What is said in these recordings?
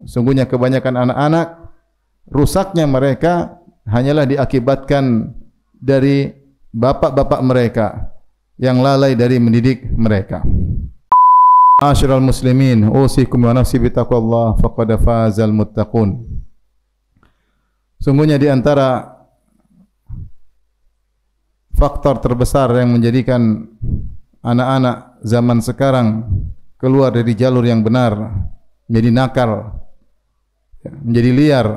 Sungguhnya kebanyakan anak-anak rusaknya mereka hanyalah diakibatkan dari bapak-bapak mereka yang lalai dari mendidik mereka. Ma'asyiral muslimin, usikum wa nafsi bittaqwallah faqad fazal muttaqun. Sungguhnya di antara faktor terbesar yang menjadikan anak-anak zaman sekarang keluar dari jalur yang benar, menjadi nakal, menjadi liar,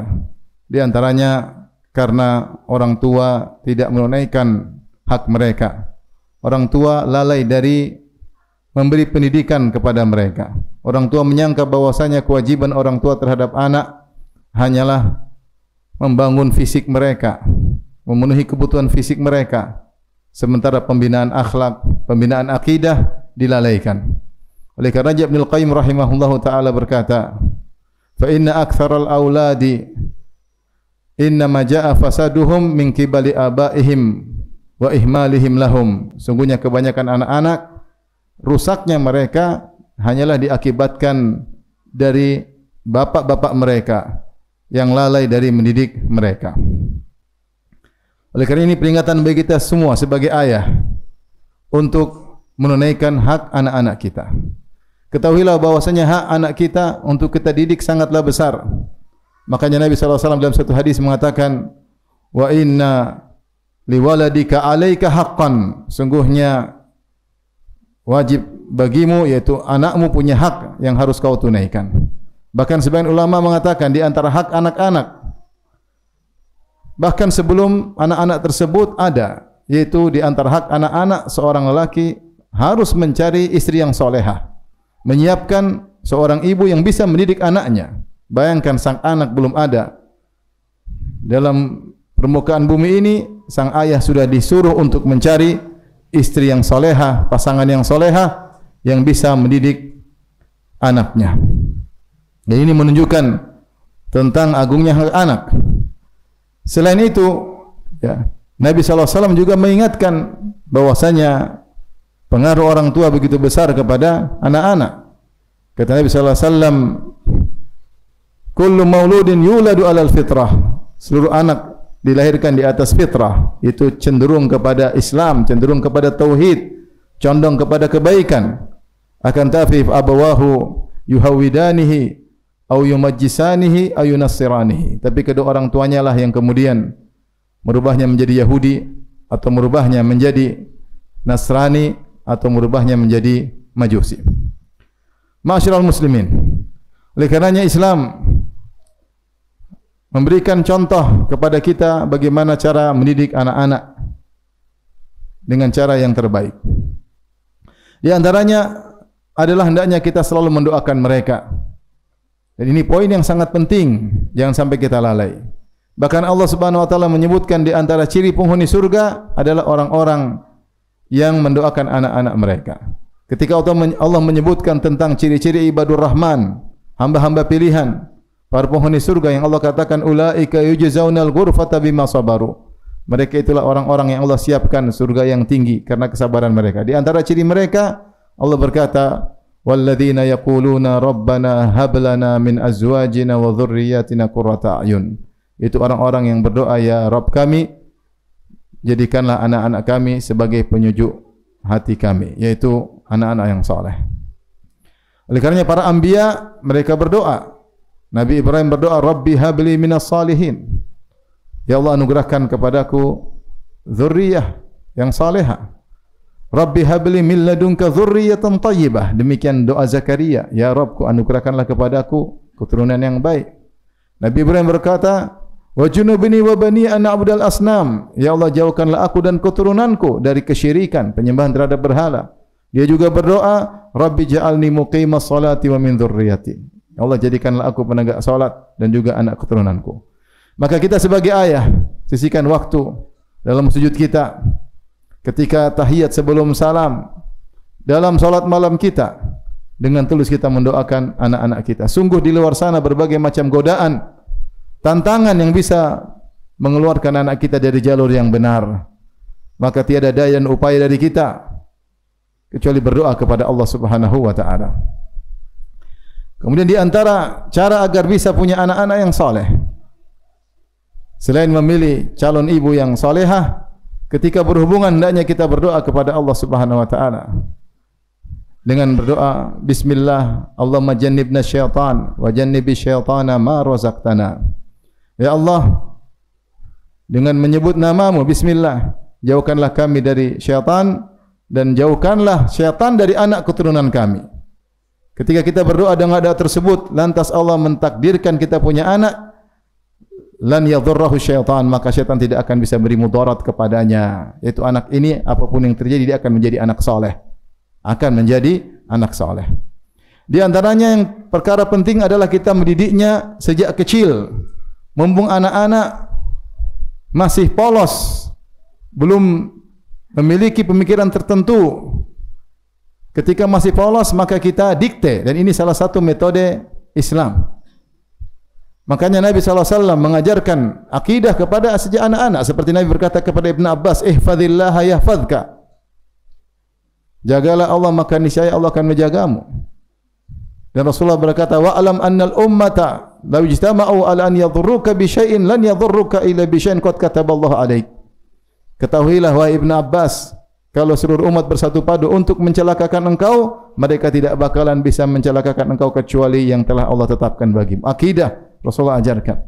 di antaranya karena orang tua tidak menunaikan hak mereka. Orang tua lalai dari memberi pendidikan kepada mereka. Orang tua menyangka bahwasanya kewajiban orang tua terhadap anak hanyalah membangun fisik mereka, memenuhi kebutuhan fisik mereka, sementara pembinaan akhlak, pembinaan akidah dilalaikan. Oleh karena Ibnu Qayyim rahimahullahu taala berkata, "Fa inna aktsaral auladi innama jaa fasaduhum min qibali abaihim wa ihmalihim lahum." Sungguhnya kebanyakan anak-anak rusaknya mereka hanyalah diakibatkan dari bapak-bapak mereka yang lalai dari mendidik mereka. Oleh karena ini peringatan bagi kita semua sebagai ayah untuk menunaikan hak anak-anak kita. Ketahuilah bahwasanya hak anak kita untuk kita didik sangatlah besar. Makanya Nabi SAW dalam satu hadis mengatakan, wa inna liwaladika alaika haqqan. Sungguhnya wajib bagimu, yaitu anakmu punya hak yang harus kau tunaikan. Bahkan sebagian ulama mengatakan di antara hak anak-anak, bahkan sebelum anak-anak tersebut ada, yaitu di antara hak anak-anak seorang lelaki harus mencari istri yang solehah, menyiapkan seorang ibu yang bisa mendidik anaknya. Bayangkan sang anak belum ada dalam permukaan bumi ini, sang ayah sudah disuruh untuk mencari istri yang solehah, pasangan yang solehah yang bisa mendidik anaknya. Dan ini menunjukkan tentang agungnya hak anak. Selain itu, ya, Nabi SAW juga mengingatkan bahwasanya pengaruh orang tua begitu besar kepada anak-anak. Kata Nabi SAW, kullu mauludin yuladu alal fitrah. Seluruh anak dilahirkan di atas fitrah, itu cenderung kepada Islam, cenderung kepada tauhid, condong kepada kebaikan. Akan tapi abawahu yuhawidanihi au yumajjisanihi au yunassiranihi. Tapi kedua orang tuanya lah yang kemudian merubahnya menjadi Yahudi, atau merubahnya menjadi Nasrani, atau merubahnya menjadi Majusi. Ma'asyiral muslimin, oleh karenanya Islam memberikan contoh kepada kita bagaimana cara mendidik anak-anak dengan cara yang terbaik. Di antaranya adalah hendaknya kita selalu mendoakan mereka. Dan ini poin yang sangat penting, jangan sampai kita lalai. Bahkan Allah Subhanahu wa taala menyebutkan di antara ciri penghuni surga adalah orang-orang yang mendoakan anak-anak mereka. Ketika Allah menyebutkan tentang ciri-ciri ibadur rahman, hamba-hamba pilihan, para penghuni surga yang Allah katakan ulaika yujzaunal ghurfata bima sabaru. Mereka itulah orang-orang yang Allah siapkan surga yang tinggi karena kesabaran mereka. Di antara ciri mereka Allah berkata, walladzina yaquluna rabbana hab lana min azwajina wa dhurriyyatina qurrata a'yun. Itu orang-orang yang berdoa, ya Rabb kami, jadikanlah anak-anak kami sebagai penyujuk hati kami, yaitu anak-anak yang saleh. Oleh karenanya para anbiya mereka berdoa. Nabi Ibrahim berdoa, Rabbi habli minas salihin. Ya Allah, anugerahkan kepadaku zurriyah yang salehah. Rabbi habli min ladunka dzurriyyatan thayyibah. Demikian doa Zakaria, ya Rabbku, anugerahkanlah kepadaku keturunan yang baik. Nabi Ibrahim berkata, wa junubni wa bani an na'budal asnam. Ya Allah, jauhkanlah aku dan keturunanku dari kesyirikan, penyembahan terhadap berhala. Dia juga berdoa, Rabbi ja'alni muqimas salati wa min dzurriyyati. Ya Allah, jadikanlah aku penegak salat dan juga anak keturunanku. Maka kita sebagai ayah sisihkan waktu dalam sujud kita, ketika tahiyat sebelum salam, dalam salat malam kita, dengan tulus kita mendoakan anak-anak kita. Sungguh di luar sana berbagai macam godaan, tantangan yang bisa mengeluarkan anak kita dari jalur yang benar. Maka tiada daya dan upaya dari kita kecuali berdoa kepada Allah Subhanahu wa taala. Kemudian di antara cara agar bisa punya anak-anak yang saleh, selain memilih calon ibu yang salehah, ketika berhubungan hendaknya kita berdoa kepada Allah Subhanahu wa taala. Dengan berdoa bismillah, Allahumma jannibna syaitan wa jannibi syaitana ma razaqtana. Ya Allah, dengan menyebut namamu bismillah, jauhkanlah kami dari syaitan dan jauhkanlah syaitan dari anak keturunan kami. Ketika kita berdoa dengan doa tersebut, lantas Allah mentakdirkan kita punya anak, lan yadhurruhu syaitan, maka syaitan tidak akan bisa beri mudarat kepadanya. Yaitu anak ini apapun yang terjadi dia akan menjadi anak saleh. Akan menjadi anak saleh. Di antaranya yang perkara penting adalah kita mendidiknya sejak kecil. Mumpung anak-anak masih polos, belum memiliki pemikiran tertentu. Ketika masih polos maka kita dikte, dan ini salah satu metode Islam. Makanya Nabi SAW mengajarkan akidah kepada sejak anak-anak, seperti Nabi berkata kepada Ibn Abbas, ihfazillah yahfazka. Jagalah Allah maka niscaya Allah akan menjagamu. Dan Rasulullah berkata, wa'lam annal ummata law ijtama'u ala an yadhurruka bi syai'in lan yadhurruka illa bi syai'in qad kataballahu 'alaik. Ketahuilah wahai Ibn Abbas, kalau seluruh umat bersatu padu untuk mencelakakan engkau, mereka tidak bakalan bisa mencelakakan engkau kecuali yang telah Allah tetapkan bagimu. Akidah Rasulullah ajarkan.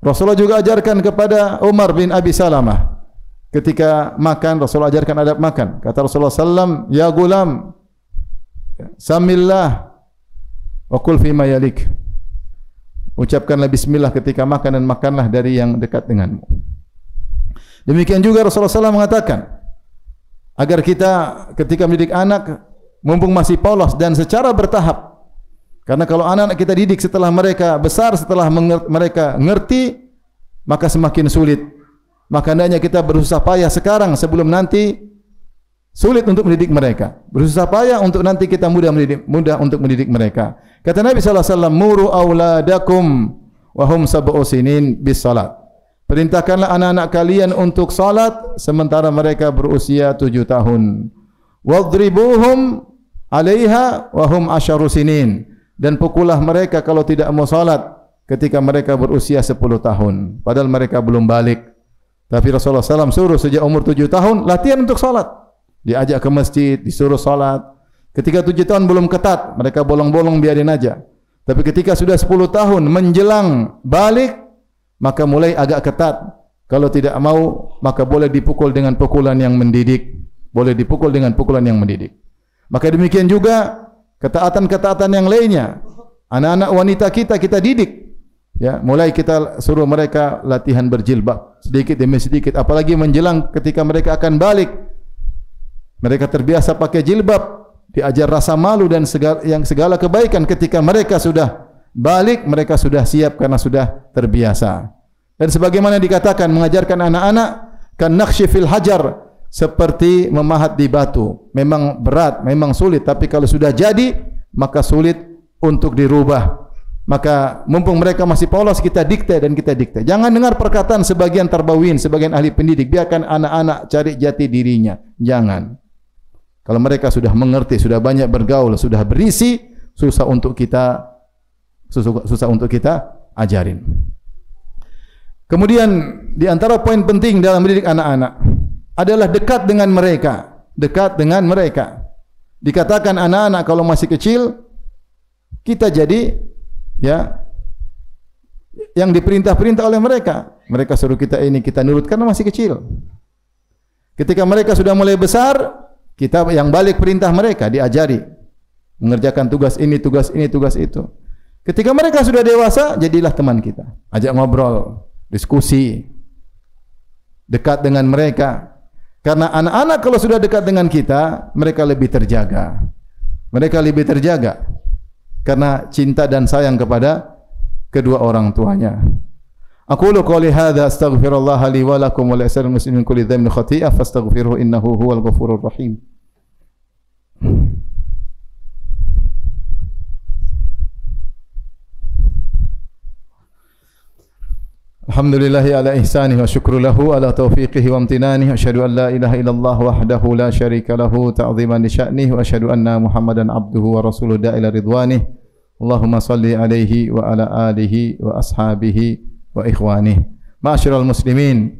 Rasulullah juga ajarkan kepada Umar bin Abi Salamah. Ketika makan, Rasulullah ajarkan adab makan. Kata Rasulullah SAW, ya gulam, samillah wa kul fima yalik. Ucapkanlah bismillah ketika makan dan makanlah dari yang dekat denganmu. Demikian juga Rasulullah SAW mengatakan, agar kita ketika mendidik anak mumpung masih polos dan secara bertahap. Karena kalau anak-anak kita didik setelah mereka besar, setelah mereka ngerti, maka semakin sulit. Maka hendaknya kita berusaha payah sekarang sebelum nanti sulit untuk mendidik mereka. Berusaha payah untuk nanti kita mudah untuk mendidik mereka. Kata Nabi SAW, muru auladakum wa hum sab'u sinin bis salat. Perintahkanlah anak-anak kalian untuk salat sementara mereka berusia 7 tahun. Wadribuhum 'alaiha wa hum 10 sinin. Dan pukullah mereka kalau tidak mau salat ketika mereka berusia 10 tahun. Padahal mereka belum balik. Tapi Rasulullah SAW suruh sejak umur 7 tahun latihan untuk salat. Diajak ke masjid, disuruh salat. Ketika 7 tahun belum ketat, mereka bolong-bolong biarin aja. Tapi ketika sudah 10 tahun menjelang balik, maka mulai agak ketat. Kalau tidak mau, maka boleh dipukul dengan pukulan yang mendidik. Boleh dipukul dengan pukulan yang mendidik. Maka demikian juga ketaatan-ketaatan yang lainnya. Anak-anak wanita kita didik. Ya, mulai kita suruh mereka latihan berjilbab sedikit demi sedikit. Apalagi menjelang ketika mereka akan balik, mereka terbiasa pakai jilbab, diajar rasa malu dan segala kebaikan. Ketika mereka sudah balik, mereka sudah siap karena sudah terbiasa. Dan sebagaimana dikatakan, mengajarkan anak-anak kan naqshi fil hajar, seperti memahat di batu. Memang berat, memang sulit, tapi kalau sudah jadi maka sulit untuk dirubah. Maka mumpung mereka masih polos, kita dikte dan kita dikte. Jangan dengar perkataan sebagian tarbawin, sebagian ahli pendidik, biarkan anak-anak cari jati dirinya. Jangan. Kalau mereka sudah mengerti, sudah banyak bergaul, sudah berisi, susah untuk kita ajarin. Kemudian di antara poin penting dalam mendidik anak-anak adalah dekat dengan mereka, dekat dengan mereka. Dikatakan anak-anak kalau masih kecil kita jadi ya yang diperintah-perintah oleh mereka. Mereka suruh kita ini, kita nurut karena masih kecil. Ketika mereka sudah mulai besar, kita yang balik perintah mereka, diajari mengerjakan tugas ini, tugas itu. Ketika mereka sudah dewasa, jadilah teman kita. Ajak ngobrol, diskusi, dekat dengan mereka. Karena anak-anak kalau sudah dekat dengan kita, mereka lebih terjaga. Mereka lebih terjaga karena cinta dan sayang kepada kedua orang tuanya. Aqulu qouli hadza astaghfirullah li wa lakum wa li sa'iril muslimin kulli dhanbin khati'ah fastaghfiruhu innahu huwal ghafurur rahim. Alhamdulillahi ala ihsanihi wa syukru lahu ala taufiqihi wa amtinanihi. Asyhadu an la ilaha illallah wahdahu la syarika lahu ta'ziman li sya'nihi wa asyhadu anna Muhammadan abduhu wa rasuluhu da'ila ridwanihi Allahumma salli alaihi wa ala alihi wa ashabihi wa ikhwanih. Ma'asyiral muslimin,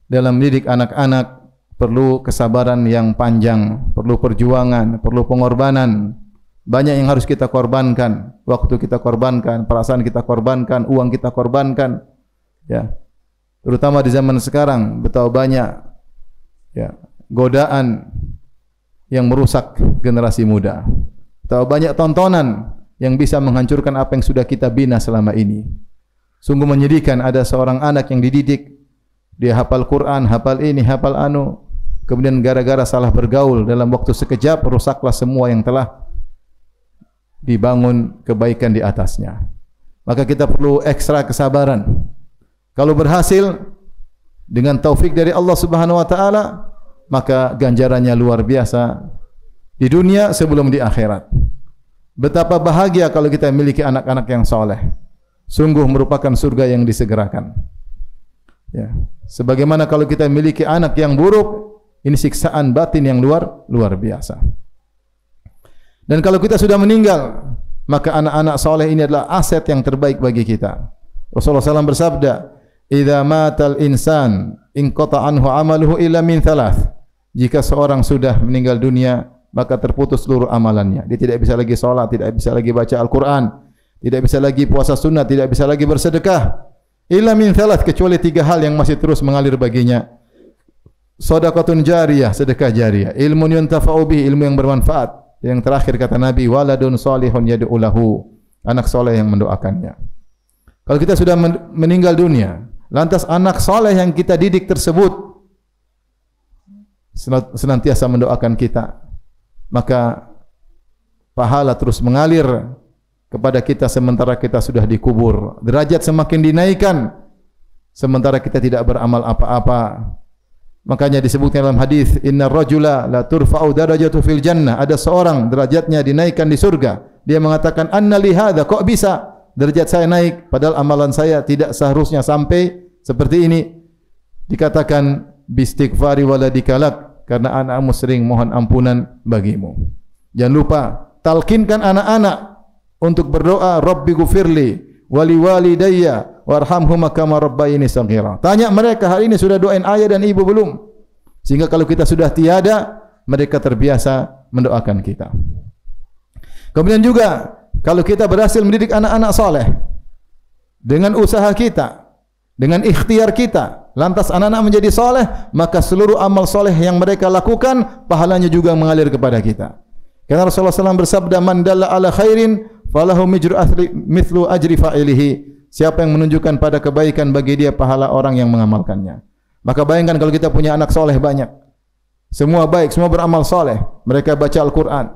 dalam mendidik anak-anak perlu kesabaran yang panjang, perlu perjuangan, perlu pengorbanan. Banyak yang harus kita korbankan, waktu kita korbankan, perasaan kita korbankan, uang kita korbankan. Ya. Terutama di zaman sekarang, betapa banyak ya, godaan yang merusak generasi muda. Betapa banyak tontonan yang bisa menghancurkan apa yang sudah kita bina selama ini. Sungguh menyedihkan, ada seorang anak yang dididik, dia hafal Quran, hafal ini, hafal anu, kemudian gara-gara salah bergaul dalam waktu sekejap rusaklah semua yang telah dibangun kebaikan di atasnya. Maka kita perlu ekstra kesabaran. Kalau berhasil dengan taufik dari Allah Subhanahu wa taala, maka ganjarannya luar biasa di dunia sebelum di akhirat. Betapa bahagia kalau kita memiliki anak-anak yang soleh. Sungguh merupakan surga yang disegerakan. Ya. Sebagaimana kalau kita memiliki anak yang buruk, ini siksaan batin yang luar biasa. Dan kalau kita sudah meninggal, maka anak-anak soleh ini adalah aset yang terbaik bagi kita. Rasulullah SAW bersabda, "Idza matal insan inqata anhu amaluhu illa min thalath." Jika seorang sudah meninggal dunia, maka terputus seluruh amalannya. Dia tidak bisa lagi salat, tidak bisa lagi baca Al-Quran, tidak bisa lagi puasa sunnah, tidak bisa lagi bersedekah. Illa min thalath, kecuali 3 hal yang masih terus mengalir baginya. Shadaqatun jariyah, sedekah jariyah. Ilmun yuntafa'u bihi, ilmu yang bermanfaat. Yang terakhir kata Nabi, waladun salihun yad'u lahu, anak soleh yang mendoakannya. Kalau kita sudah meninggal dunia, lantas anak soleh yang kita didik tersebut senantiasa mendoakan kita, maka pahala terus mengalir kepada kita sementara kita sudah dikubur. Derajat semakin dinaikkan sementara kita tidak beramal apa-apa. Makanya disebutkan dalam hadis, innar rajula la turfa'u darajatu fil jannah. Ada seorang derajatnya dinaikkan di surga. Dia mengatakan, anna li hadza, kok bisa derajat saya naik padahal amalan saya tidak seharusnya sampai seperti ini. Dikatakan bistighfari waladikalak, karena anakmu sering mohon ampunan bagimu. Jangan lupa talkinkan anak-anak untuk berdoa, Rabbi ghufirli wali walidayya warhamhuma kama rabbayani shaghira. Tanya mereka, hari ini sudah doain ayah dan ibu belum? Sehingga kalau kita sudah tiada, mereka terbiasa mendoakan kita. Kemudian juga kalau kita berhasil mendidik anak-anak soleh dengan usaha kita, dengan ikhtiar kita, lantas anak-anak menjadi soleh, maka seluruh amal soleh yang mereka lakukan, pahalanya juga mengalir kepada kita. Karena Rasulullah SAW bersabda, man dalla ala khairin falahu mithlu ajri fa'ilihi. Siapa yang menunjukkan pada kebaikan, bagi dia pahala orang yang mengamalkannya. Maka bayangkan kalau kita punya anak soleh banyak, semua baik, semua beramal soleh. Mereka baca Al-Quran,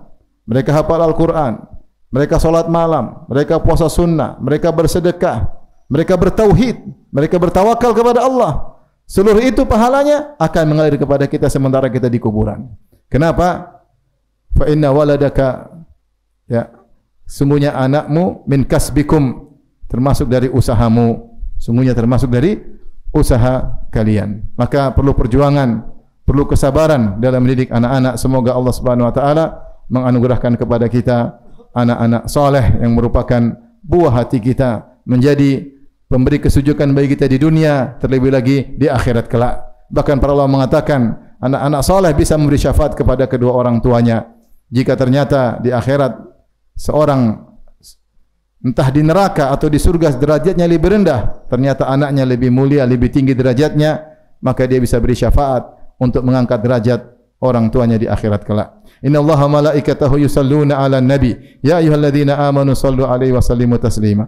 mereka hafal Al-Quran, mereka solat malam, mereka puasa sunnah, mereka bersedekah, mereka bertauhid, mereka bertawakal kepada Allah. Seluruh itu pahalanya akan mengalir kepada kita sementara kita di kuburan. Kenapa? Fa inna waladaka, ya, sungguhnya anakmu min kasbikum, termasuk dari usahamu, sungguhnya termasuk dari usaha kalian. Maka perlu perjuangan, perlu kesabaran dalam mendidik anak-anak. Semoga Allah Subhanahu wa taala menganugerahkan kepada kita anak-anak soleh yang merupakan buah hati kita, menjadi pemberi kesujukan bagi kita di dunia, terlebih lagi di akhirat kelak. Bahkan para ulama mengatakan anak-anak soleh bisa memberi syafaat kepada kedua orang tuanya. Jika ternyata di akhirat seorang entah di neraka atau di surga derajatnya lebih rendah, ternyata anaknya lebih mulia, lebih tinggi derajatnya, maka dia bisa beri syafaat untuk mengangkat derajat orang tuanya di akhirat kelak. Innallaha malaikatahu yusalluna 'alan nabi ya ayyuhalladzina amanu shallu 'alaihi wa sallimu taslima.